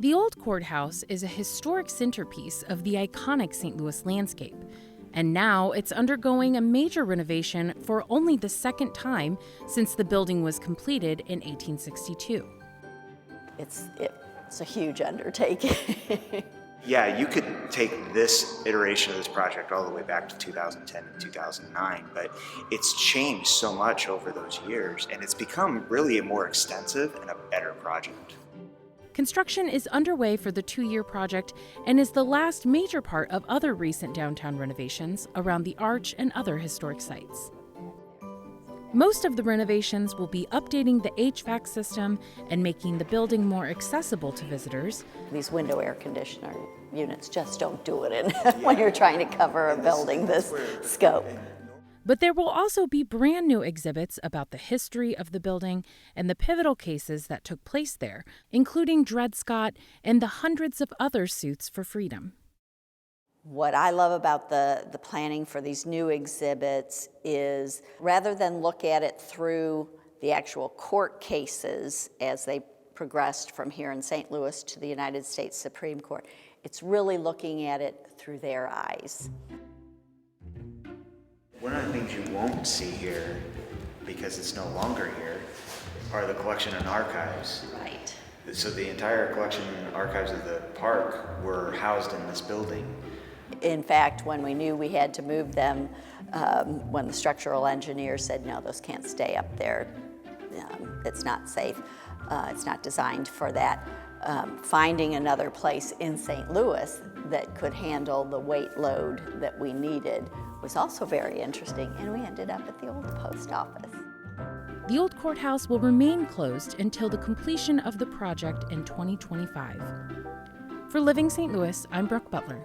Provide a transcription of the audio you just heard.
The Old Courthouse is a historic centerpiece of the iconic St. Louis landscape, and now it's undergoing a major renovation for only the second time since the building was completed in 1862. It's a huge undertaking. Yeah, you could take this iteration of this project all the way back to 2010 and 2009, but it's changed so much over those years, and it's become really a more extensive and a better project. Construction is underway for the 2-year project and is the last major part of other recent downtown renovations around the Arch and other historic sites. Most of the renovations will be updating the HVAC system and making the building more accessible to visitors. These window air conditioner units just don't do it when you're trying to cover a building this scope. But there will also be brand new exhibits about the history of the building and the pivotal cases that took place there, including Dred Scott and the hundreds of other suits for freedom. What I love about the planning for these new exhibits is rather than look at it through the actual court cases as they progressed from here in St. Louis to the United States Supreme Court, it's really looking at it through their eyes. One of the things you won't see here, because it's no longer here, are the collection and archives. Right. So the entire collection and archives of the park were housed in this building. In fact, when we knew we had to move them, when the structural engineer said, no, those can't stay up there, it's not safe, it's not designed for that, finding another place in St. Louis that could handle the weight load that we needed was also very interesting, and we ended up at the old post office. The Old Courthouse will remain closed until the completion of the project in 2025. For Living St. Louis, I'm Brooke Butler.